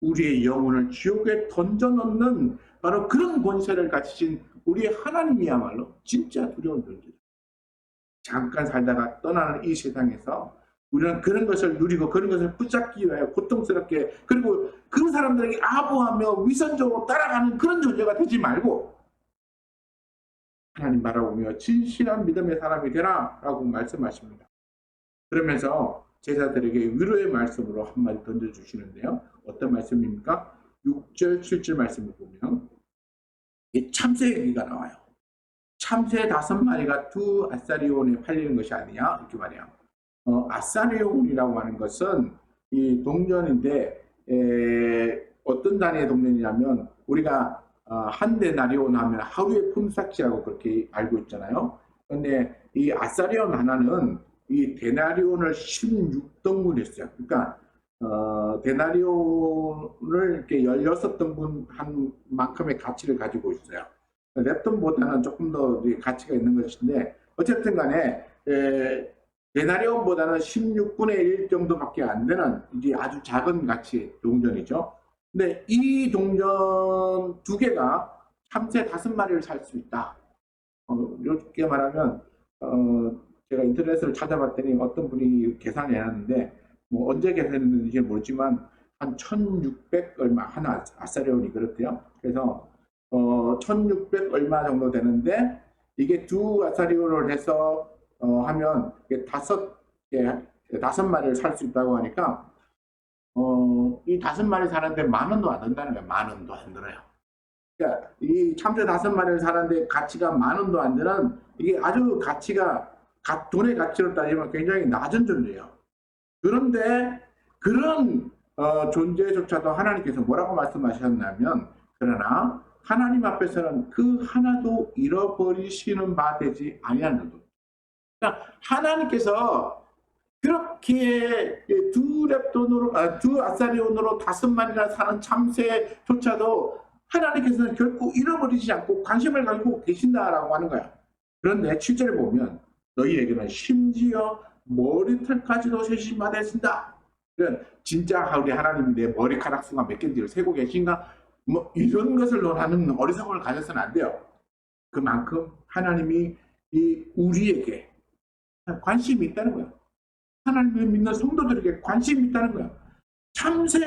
우리의 영혼을 지옥에 던져넣는 바로 그런 권세를 가지신 우리의 하나님이야말로 진짜 두려운 존재다. 잠깐 살다가 떠나는 이 세상에서 우리는 그런 것을 누리고 그런 것을 붙잡기 위하여 고통스럽게 그리고 그 사람들에게 아부하며 위선적으로 따라가는 그런 존재가 되지 말고 하나님 바라보며 진실한 믿음의 사람이 되라 라고 말씀하십니다. 그러면서 제자들에게 위로의 말씀으로 한마디 던져주시는데요. 어떤 말씀입니까? 6절, 7절 말씀을 보면 참새 얘기가 나와요. 참새 5마리가 두 아사리온에 팔리는 것이 아니냐 이렇게 말해요. 아사리온이라고 하는 것은 이 동전인데 어떤 단위의 동전이냐면 우리가 한 데나리온 하면 하루의 품삯이라고 그렇게 알고 있잖아요. 근데 이 아사리온 하나는 이 데나리온을 16등분 했어요. 그러니까 데나리온을 이렇게 16등분 한 만큼의 가치를 가지고 있어요. 랩돈보다는 조금 더 가치가 있는 것인데 어쨌든 간에 데나리온보다는 16분의 1 정도밖에 안 되는 이제 아주 작은 가치의 동전이죠. 근데 이 동전 두 개가 참새 5마리를 살 수 있다. 이렇게 말하면 제가 인터넷을 찾아봤더니 어떤 분이 계산을 해놨는데 뭐 언제 계산했는지 모르지만 한 1600 얼마 하나 아사리온이 그렇대요. 그래서 1600 얼마 정도 되는데 이게 두 아사리온을 해서 하면 이게 5마리를 살 수 있다고 하니까 이 5마리 사는데 10,000원도 안 든다는 거예요. 10,000원도 안 들어요. 그러니까 이 참새 5마리를 사는데 가치가 10,000원도 안 되는 이게 아주 가치가 돈의 가치로 따지면 굉장히 낮은 존재예요. 그런데 그런 존재조차도 하나님께서 뭐라고 말씀하셨냐면 그러나 하나님 앞에서는 그 하나도 잃어버리시는 바 되지 아니하는 것. 그러니까 하나님께서 그렇게 두 아사리온으로 5마리나 사는 참새조차도 하나님께서는 결코 잃어버리지 않고 관심을 가지고 계신다라고 하는 거야. 그런데 7절을 보면 너희에게는 심지어 머리털까지도 세심받으신다. 진짜 우리 하나님이 내 머리카락 수가 몇 개인지를 세고 계신가? 뭐 이런 것을 논하는 어리석음을 가져서는 안 돼요. 그만큼 하나님이 우리에게 관심이 있다는 거예요. 하나님을 믿는 성도들에게 관심이 있다는 거예요. 참새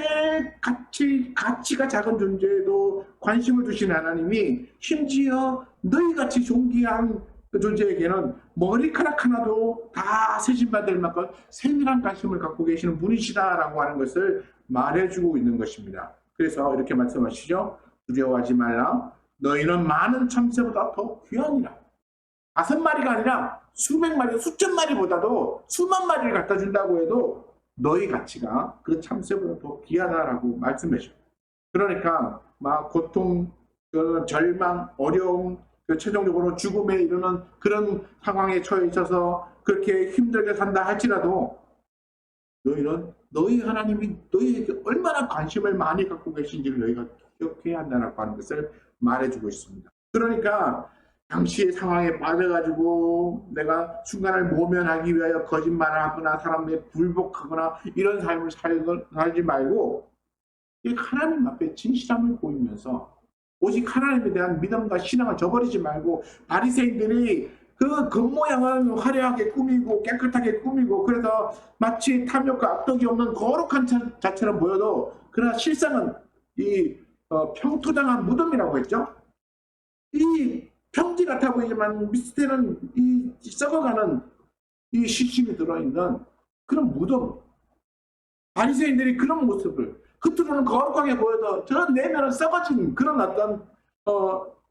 가치가 작은 존재에도 관심을 두신 하나님이 심지어 너희같이 존귀한 그 존재에게는 머리카락 하나도 다 세심받을 만큼 세밀한 관심을 갖고 계시는 분이시다라고 하는 것을 말해주고 있는 것입니다. 그래서 이렇게 말씀하시죠. 두려워하지 말라. 너희는 많은 참새보다 더 귀하니라. 5마리가 아니라 수백 마리, 수천 마리보다도 수만 마리를 갖다 준다고 해도 너희 가치가 그 참새보다 더 귀하다라고 말씀하셔요. 그러니까 막 고통, 절망, 어려움, 최종적으로 죽음에 이르는 그런 상황에 처해 있어서 그렇게 힘들게 산다 할지라도 너희는 너희 하나님이 너희에게 얼마나 관심을 많이 갖고 계신지를 너희가 기억해야 한다고 하는 것을 말해주고 있습니다. 그러니까 당시의 상황에 빠져가지고 내가 순간을 모면하기 위하여 거짓말을 하거나 사람들에 불복하거나 이런 삶을 살지 말고 하나님 앞에 진실함을 보이면서 오직 하나님에 대한 믿음과 신앙을 저버리지 말고 바리새인들이 그 겉모양은 화려하게 꾸미고 깨끗하게 꾸미고 그래서 마치 탐욕과 악덕이 없는 거룩한 자처럼 보여도 그러나 실상은 이 평토당한 무덤이라고 했죠. 이 평지 같아 보이지만 밑에는 이 썩어가는 이 시신이 들어있는 그런 무덤. 바리새인들이 그런 모습을 겉으로는 거룩하게 보여도 저 내면은 썩어진 그런 어떤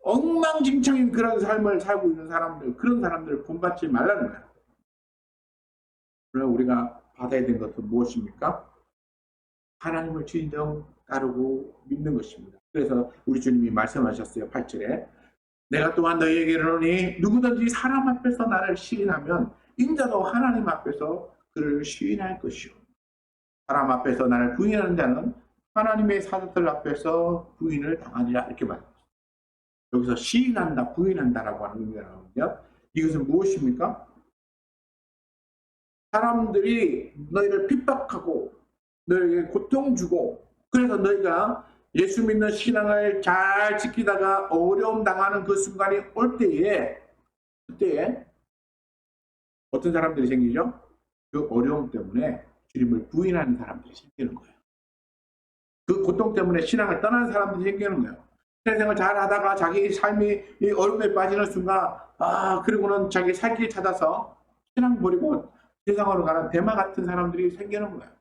엉망진창인 그런 삶을 살고 있는 사람들, 그런 사람들을 본받지 말라는 거예요. 그럼 우리가 받아야 되는 것은 무엇입니까? 하나님을 진정 따르고 믿는 것입니다. 그래서 우리 주님이 말씀하셨어요. 8절에 내가 또한 너희에게 이르노니 누구든지 사람 앞에서 나를 시인하면 인자도 하나님 앞에서 그를 시인할 것이요. 사람 앞에서 나를 부인하는 자는 하나님의 사도들 앞에서 부인을 당하리라 이렇게 말합니다. 여기서 시인한다, 부인한다라고 하는 의미가 나오는데요. 이것은 무엇입니까? 사람들이 너희를 핍박하고 너희에게 고통 주고 그래서 너희가 예수 믿는 신앙을 잘 지키다가 어려움 당하는 그 순간이 올 때에 그때에 어떤 사람들이 생기죠? 그 어려움 때문에 주님을 부인하는 사람들이 생기는 거예요. 그 고통 때문에 신앙을 떠나는 사람들이 생기는 거예요. 세상을 잘 하다가 자기 삶이 이 어려움에 빠지는 순간 그리고는 자기 살 길 찾아서 신앙 버리고 세상으로 가는 대마 같은 사람들이 생기는 거예요.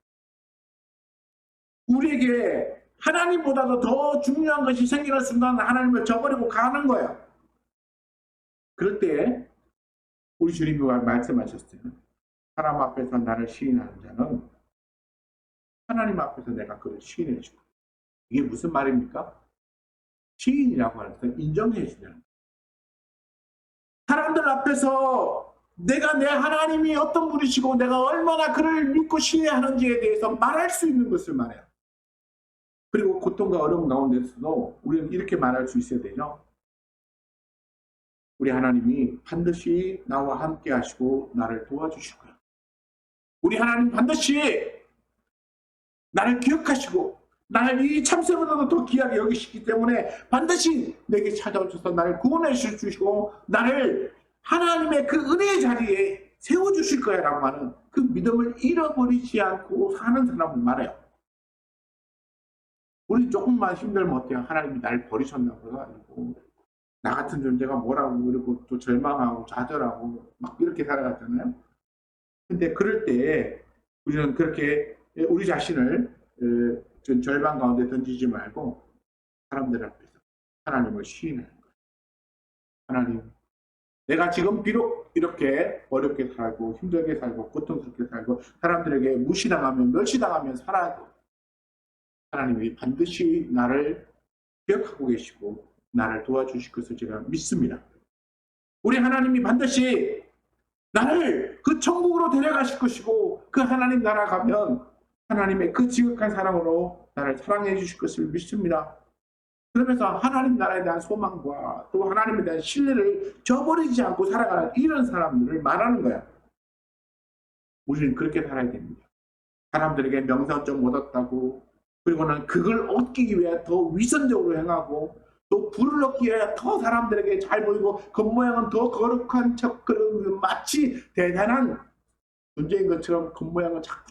우리에게 하나님보다도 더 중요한 것이 생기는 순간 하나님을 저버리고 가는 거예요. 그럴 때 우리 주님이 말씀하셨어요. 사람 앞에서 나를 시인하는 자는 하나님 앞에서 내가 그를 시인해 주고. 이게 무슨 말입니까? 시인이라고 하는 것은 인정해 주는 거예요. 사람들 앞에서 내가 내 하나님이 어떤 분이시고 내가 얼마나 그를 믿고 신뢰하는지에 대해서 말할 수 있는 것을 말해요. 그리고 고통과 어려움 가운데서도 우리는 이렇게 말할 수 있어야 되죠. 우리 하나님이 반드시 나와 함께 하시고 나를 도와주실 거야. 우리 하나님 반드시 나를 기억하시고 나를 이 참새보다도 더 귀하게 여기시기 때문에 반드시 내게 찾아오셔서 나를 구원해 주시고 나를 하나님의 그 은혜의 자리에 세워주실 거야 라고 하는 그 믿음을 잃어버리지 않고 사는 사람은 말해요. 우리 조금만 힘들면 어때요? 하나님이 나를 버리셨나보다 아니고 나 같은 존재가 뭐라고 그리고 또 절망하고 좌절하고 막 이렇게 살아갔잖아요. 근데 그럴 때 우리는 그렇게 우리 자신을 절망 가운데 던지지 말고 사람들 앞에서 하나님을 시인하는 거예요. 하나님, 내가 지금 비록 이렇게 어렵게 살고 힘들게 살고 고통스럽게 살고 사람들에게 무시당하며 멸시당하며 살아도 하나님이 반드시 나를 기억하고 계시고 나를 도와주실 것을 제가 믿습니다. 우리 하나님이 반드시 나를 그 천국으로 데려가실 것이고 그 하나님 나라 가면 하나님의 그 지극한 사랑으로 나를 사랑해 주실 것을 믿습니다. 그러면서 하나님 나라에 대한 소망과 또 하나님에 대한 신뢰를 저버리지 않고 살아가는 이런 사람들을 말하는 거야. 우리는 그렇게 살아야 됩니다. 사람들에게 명성좀 얻었다고 그리고는 그걸 얻기 위해 더 위선적으로 행하고 또 부를 얻기 위해 더 사람들에게 잘 보이고 겉모양은 더 거룩한 척 그런 마치 대단한 존재인 것처럼 겉모양을 자꾸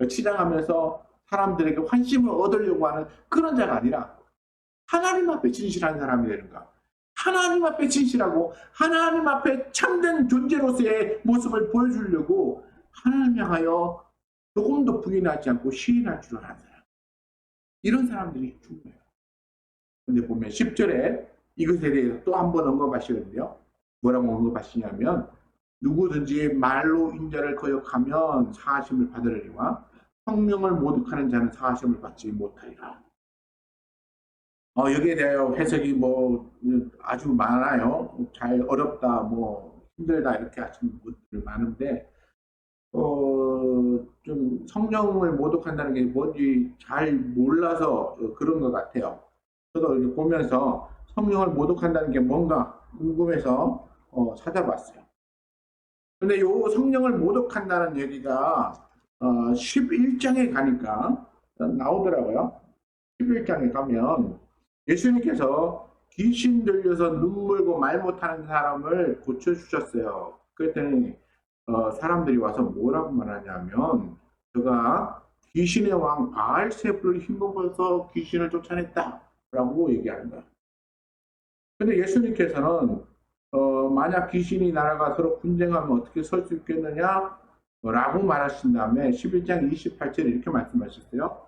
치장하면서 사람들에게 환심을 얻으려고 하는 그런 자가 아니라 하나님 앞에 진실한 사람이 되는가. 하나님 앞에 진실하고 하나님 앞에 참된 존재로서의 모습을 보여주려고 하나님 향하여 조금도 부인하지 않고 시인할 줄 아는 사람. 이런 사람들이 중요해요. 근데 보면 10절에 이것에 대해서 또 한 번 언급하시거든요. 뭐라고 언급하시냐면 누구든지 말로 인자를 거역하면 사하심을 받으려니와 성령을 모독하는 자는 사하심을 받지 못하리라. 여기에 대하여 해석이 아주 많아요. 잘 어렵다, 힘들다 이렇게 하시는 분들이 많은데 좀 성령을 모독한다는 게 뭔지 잘 몰라서 그런 것 같아요. 저도 이렇게 보면서 성령을 모독한다는 게 뭔가 궁금해서 찾아봤어요. 근데 요 성령을 모독한다는 얘기가 11장에 가니까 나오더라고요. 11장에 가면 예수님께서 귀신 들려서 눈물고 말 못하는 사람을 고쳐주셨어요. 그랬더니 사람들이 와서 뭐라고 말하냐면 그가 귀신의 왕 바알세불을 힘입어서 귀신을 쫓아냈다 라고 얘기하는 거예요. 근데 예수님께서는 만약 귀신이 나라가 서로 분쟁하면 어떻게 설 수 있겠느냐 라고 말하신 다음에 11장 28절에 이렇게 말씀하셨어요.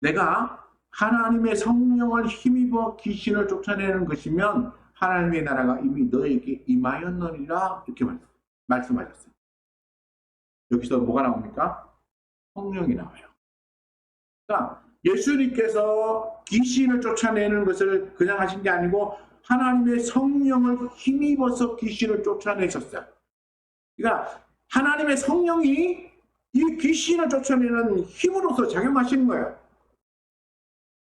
내가 하나님의 성령을 힘입어 귀신을 쫓아내는 것이면 하나님의 나라가 이미 너에게 임하였느니라 이렇게 말씀하셨어요. 여기서 뭐가 나옵니까? 성령이 나와요. 그러니까 예수님께서 귀신을 쫓아내는 것을 그냥 하신 게 아니고 하나님의 성령을 힘입어서 귀신을 쫓아내셨어요. 그러니까 하나님의 성령이 이 귀신을 쫓아내는 힘으로서 작용하시는 거예요.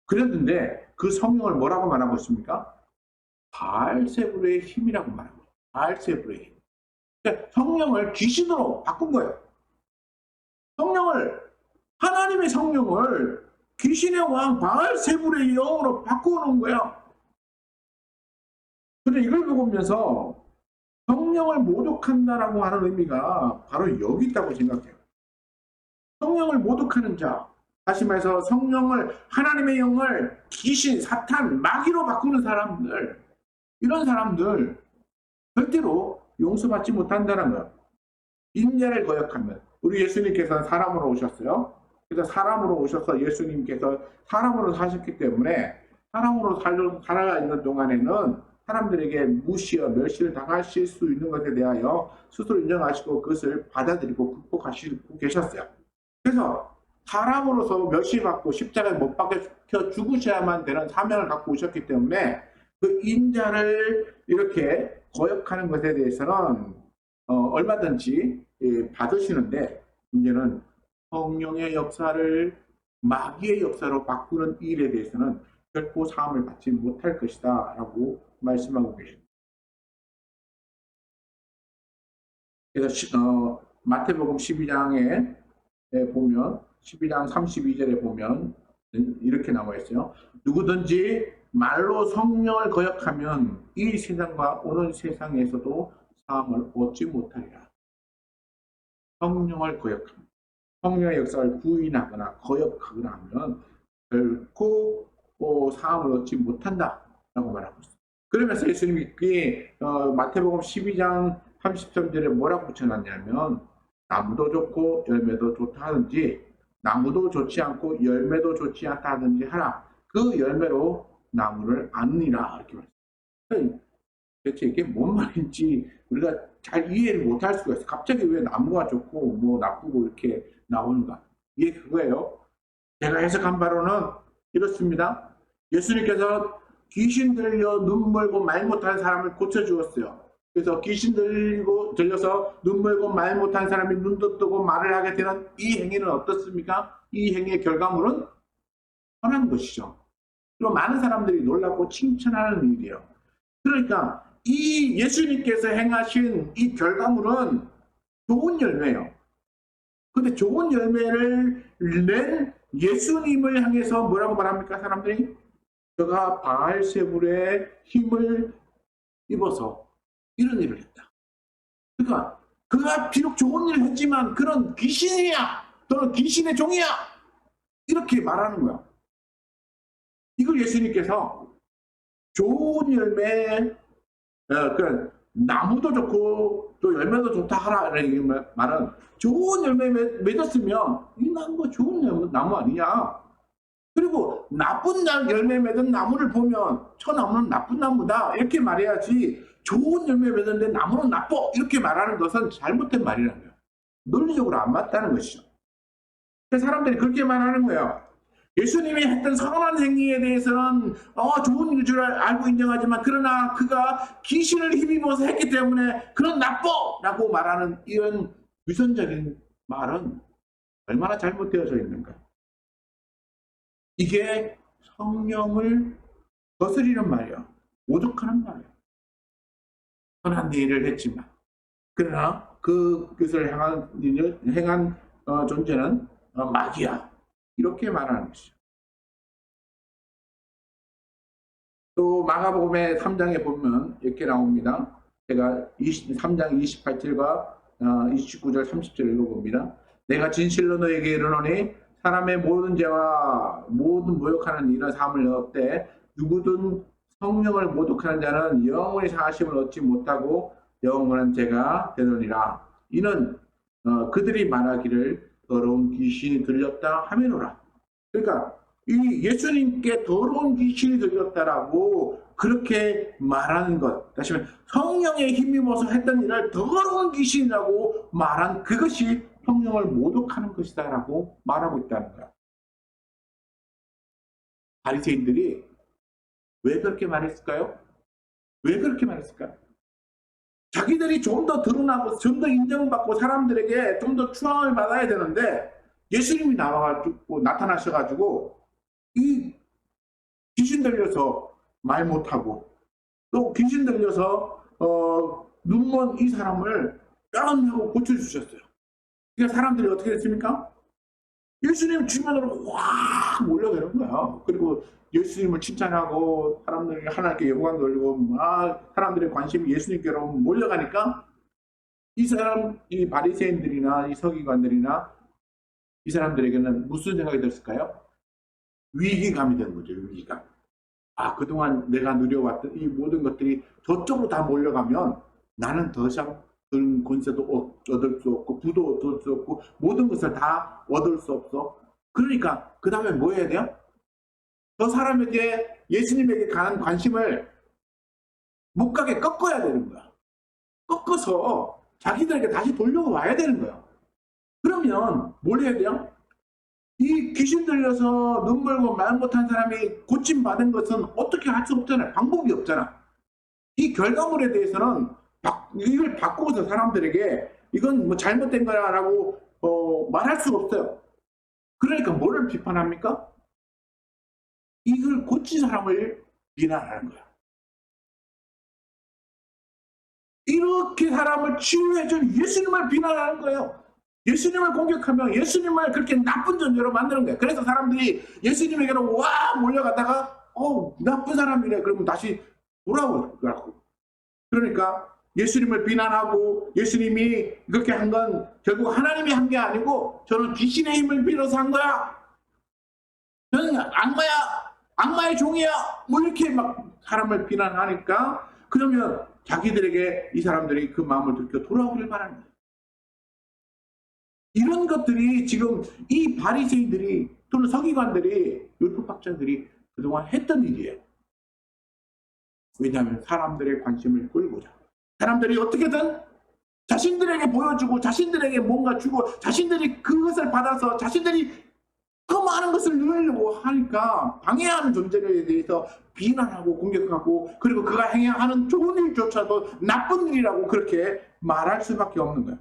그랬는데 그 성령을 뭐라고 말하고 있습니까? 바알세불의 힘이라고 말하고 있어요. 바알세불의 힘. 그러니까 성령을 귀신으로 바꾼 거예요. 하나님의 성령을 귀신의 왕 바알세불의 영으로 바꾸는 거예요. 근데 이걸 보면서 성령을 모독한다라고 하는 의미가 바로 여기 있다고 생각해요. 성령을 모독하는 자, 다시 말해서 성령을 하나님의 영을 귀신, 사탄, 마귀로 바꾸는 사람들, 이런 사람들 절대로 용서받지 못한다는 거예요. 인자를 거역하면 우리 예수님께서는 사람으로 오셨어요. 그래서 사람으로 오셔서 예수님께서 사람으로 사셨기 때문에 사람으로 살아가 있는 동안에는 사람들에게 무시와 멸시를 당하실 수 있는 것에 대하여 스스로 인정하시고 그것을 받아들이고 극복하시고 계셨어요. 그래서 사람으로서 멸시받고 십자가에 못 박혀 죽으셔야만 되는 사명을 갖고 오셨기 때문에 그 인자를 이렇게 거역하는 것에 대해서는 얼마든지 받으시는데, 문제는 성령의 역사를 마귀의 역사로 바꾸는 일에 대해서는 결코 사함을 받지 못할 것이다 라고 말씀하고 계십니다. 그래서 마태복음 12장에 보면 12장 32절에 보면 이렇게 나와 있어요. 누구든지 말로 성령을 거역하면 이 세상과 오는 세상에서도 사함을 얻지 못하리라. 성령을 거역합니다. 성령의 역사를 부인하거나 거역하거나 하면 결코 사함을 얻지 못한다라고 말하고 있습니다. 그러면서 예수님이 마태복음 12장 33절에 뭐라고 붙여놨냐면, 나무도 좋고 열매도 좋다 하든지 나무도 좋지 않고 열매도 좋지 않다 하든지 하라. 그 열매로 나무를 아느니라. 이렇게 말했어요. 대체 이게 뭔 말인지 우리가 잘 이해를 못할 수가 있어요. 갑자기 왜 나무가 좋고 뭐 나쁘고 이렇게 나오는가? 이게 그거예요. 제가 해석한 바로는 이렇습니다. 예수님께서 귀신 들려 눈 멀고 말 못하는 사람을 고쳐주었어요. 그래서 귀신 들려서 눈 멀고 말 못하는 사람이 눈도 뜨고 말을 하게 되는 이 행위는 어떻습니까? 이 행위의 결과물은 선한 것이죠. 그리고 많은 사람들이 놀랍고 칭찬하는 일이에요. 그러니까 이 예수님께서 행하신 이 결과물은 좋은 열매예요. 근데 좋은 열매를 낸 예수님을 향해서 뭐라고 말합니까? 사람들이 그가 바알세불의 힘을 입어서 이런 일을 했다. 그러니까 그가 비록 좋은 일을 했지만 그런 귀신이야, 또는 귀신의 종이야, 이렇게 말하는 거야. 이걸 예수님께서 좋은 열매, 그러니까 나무도 좋고 또 열매도 좋다 하라는 말은, 좋은 열매 맺었으면 이 나무가 좋은 나무 아니냐. 그리고 나쁜 열매 맺은 나무를 보면 저 나무는 나쁜 나무다 이렇게 말해야지, 좋은 열매 맺었는데 나무는 나빠 이렇게 말하는 것은 잘못된 말이라는 거예요. 논리적으로 안 맞다는 것이죠. 사람들이 그렇게 말하는 거예요. 예수님이 했던 선한 행위에 대해서는 좋은 일인 줄 알고 인정하지만, 그러나 그가 귀신을 힘입어서 했기 때문에 그런 나빠! 라고 말하는 이런 위선적인 말은 얼마나 잘못되어져 있는가. 이게 성령을 거스리는 말이야. 모독하는 말이야. 선한 일을 했지만, 그러나 그것을 행한 존재는 마귀야. 이렇게 말하는 것이죠. 또 마가복음의 3장에 보면 이렇게 나옵니다. 제가 3장 28절과 29절 30절 읽어봅니다. 내가 진실로 너에게 이르노니 사람의 모든 죄와 모든 모욕하는 이런 사함을 얻되 누구든 성령을 모독하는 자는 영원히 사하심을 얻지 못하고 영원한 죄가 되느니라. 이는 그들이 말하기를 더러운 귀신이 들렸다 하매노라. 그러니까 이 예수님께 더러운 귀신이 들렸다라고 그렇게 말하는 것, 다시 말해 성령에 힘입어서 했던 일을 더러운 귀신이라고 말한 그것이 성령을 모독하는 것이다 라고 말하고 있다는 거야. 바리새인들이 왜 그렇게 말했을까요? 왜 그렇게 말했을까요? 자기들이 좀 더 드러나고 좀 더 인정받고 사람들에게 좀 더 추앙을 받아야 되는데, 예수님이 나타나셔가지고 이 귀신 들려서 말 못하고 또 귀신 들려서 눈먼 이 사람을 뺨하고 고쳐주셨어요. 그러니까 사람들이 어떻게 됐습니까? 예수님 주변으로 확 몰려가는 거야. 그리고 예수님을 칭찬하고 사람들이 하나님께 영광 돌리고 사람들의 관심이 예수님께로 몰려가니까 이 바리새인들이나 이 서기관들이나 이 사람들에게는 무슨 생각이 들었을까요? 위기감이 되는 거죠. 위기감. 그동안 내가 누려왔던 이 모든 것들이 저쪽으로 다 몰려가면 나는 더 이상 그런 권세도 얻을 수 없고 부도 얻을 수 없고 모든 것을 다 얻을 수 없어. 그러니까 그 다음에 뭐 해야 돼요? 저 사람에게, 예수님에게 가는 관심을 못 가게 꺾어야 되는 거야. 꺾어서 자기들에게 다시 돌려와야 되는 거야. 그러면 뭘 해야 돼요? 이 귀신 들려서 눈물고 말 못한 사람이 고침받은 것은 어떻게 할 수 없잖아요. 방법이 없잖아. 이 결과물에 대해서는 이걸 바꾸어서 사람들에게 이건 뭐 잘못된 거야라고 말할 수가 없어요. 그러니까 뭐를 비판합니까? 이걸 고친 사람을 비난하는 거야. 이렇게 사람을 치유해준 예수님을 비난하는 거예요. 예수님을 공격하면 예수님을 그렇게 나쁜 존재로 만드는 거예요. 그래서 사람들이 예수님에게로 와 몰려가다가 나쁜 사람이래. 그러면 다시 돌아오더라고. 그러니까 예수님을 비난하고 예수님이 그렇게 한 건 결국 하나님이 한 게 아니고 저는 귀신의 힘을 빌어서 한 거야. 저는 악마야. 악마의 종이야. 뭐 이렇게 막 사람을 비난하니까 그러면 자기들에게 이 사람들이 그 마음을 들켜 돌아오길 바라는 거예요. 이런 것들이 지금 이 바리새인들이 또는 서기관들이 율법학자들이 그동안 했던 일이에요. 왜냐하면 사람들의 관심을 끌고자 사람들이 어떻게든 자신들에게 보여주고 자신들에게 뭔가 주고 자신들이 그것을 받아서 자신들이 더 많은 것을 누리려고 하니까 방해하는 존재에 대해서 비난하고 공격하고 그리고 그가 행하는 좋은 일조차도 나쁜 일이라고 그렇게 말할 수밖에 없는 거예요.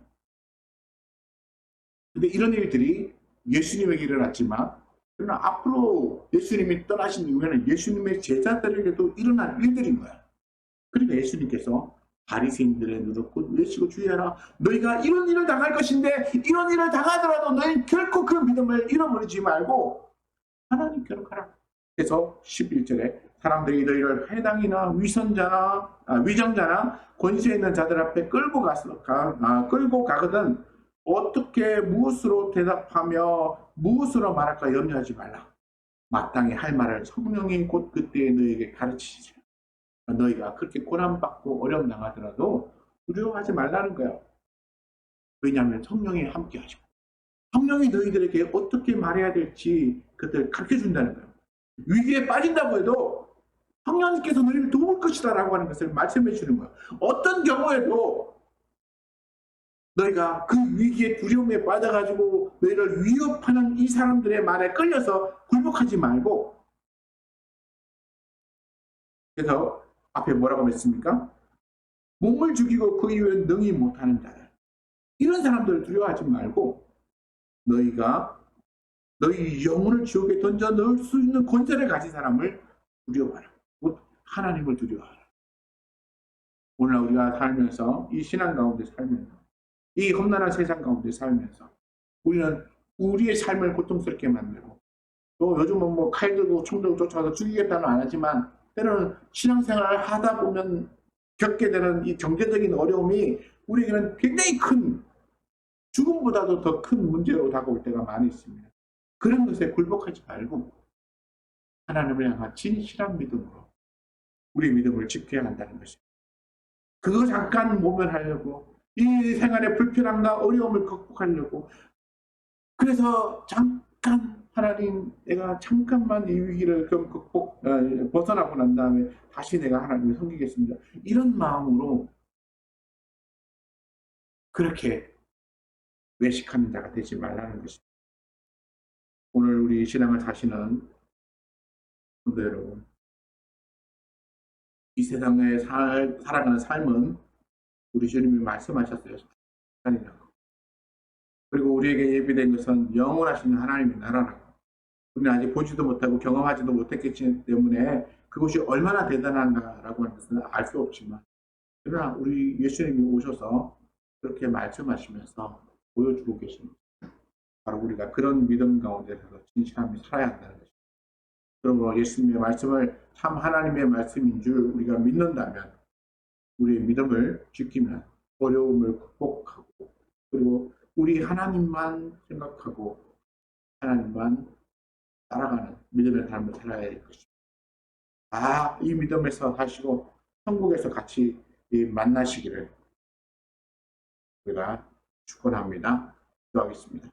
근데 이런 일들이 예수님에게 일어났지만 그러나 앞으로 예수님이 떠나신 이후에는 예수님의 제자들에게도 일어날 일들인 거야. 그러니까 예수님께서 바리새인들의 눈을 곧 외치고 주의하라. 너희가 이런 일을 당할 것인데 이런 일을 당하더라도 너희는 결코 그 믿음을 잃어버리지 말고 하나님 기록하라. 그래서 11절에 사람들이 너희를 회당이나 위정자나 권세 있는 자들 앞에 끌고 가거든 어떻게 무엇으로 대답하며 무엇으로 말할까 염려하지 말라. 마땅히 할 말을 성령이 곧 그때에 너희에게 가르치시리라. 너희가 그렇게 고난받고 어려움 당하더라도 두려워하지 말라는 거예요. 왜냐하면 성령이 함께 하시고 성령이 너희들에게 어떻게 말해야 될지 그들 가르쳐준다는 거예요. 위기에 빠진다고 해도 성령님께서 너희를 도울 것이다 라고 하는 것을 말씀해 주는 거예요. 어떤 경우에도 너희가 그 위기의 두려움에 빠져가지고 너희를 위협하는 이 사람들의 말에 끌려서 굴복하지 말고 그래서 앞에 뭐라고 했습니까? 몸을 죽이고 그 이후에 능히 못하는 자들 이런 사람들을 두려워하지 말고 너희가 너희 영혼을 지옥에 던져 넣을 수 있는 권세를 가진 사람을 두려워하라. 곧 하나님을 두려워하라. 오늘 우리가 살면서 이 신앙 가운데 살면서 이 험난한 세상 가운데 살면서 우리는 우리의 삶을 고통스럽게 만들고 또 요즘은 뭐 칼 들고 총 들고 쫓아가서 죽이겠다는 안 하지만 때로는 신앙생활을 하다 보면 겪게 되는 이 경제적인 어려움이 우리에게는 굉장히 큰 죽음보다도 더 큰 문제로 다가올 때가 많이 있습니다. 그런 것에 굴복하지 말고 하나님을 향한 진실한 믿음으로 우리 믿음을 지켜야 한다는 것입니다. 그거 잠깐 모면하려고 이 생활의 불편함과 어려움을 극복하려고 그래서 잠깐 하나님 내가 잠깐만 이 위기를 좀 벗어나고 난 다음에 다시 내가 하나님을 섬기겠습니다. 이런 마음으로 그렇게 외식하는 자가 되지 말라는 것입니다. 오늘 우리 신앙을 사시는 성도 여러분 이 세상에 살아가는 삶은 우리 주님이 말씀하셨어요. 그리고 우리에게 예비된 것은 영원하신 하나님의 나라라고. 우리는 아직 보지도 못하고 경험하지도 못했기 때문에 그것이 얼마나 대단한가라고 하는 것은 알 수 없지만 그러나 우리 예수님이 오셔서 그렇게 말씀하시면서 보여주고 계십니다. 바로 우리가 그런 믿음 가운데서 진실함이 살아야 한다는 것입니다. 그러므로 예수님의 말씀을 참 하나님의 말씀인 줄 우리가 믿는다면 우리의 믿음을 지키면 어려움을 극복하고 그리고 우리 하나님만 생각하고 하나님만 따라가는 믿음의 삶을 살아야 될 것입니다. 이 믿음에서 사시고 천국에서 같이 만나시기를 우리가 축원합니다. 기도하겠습니다.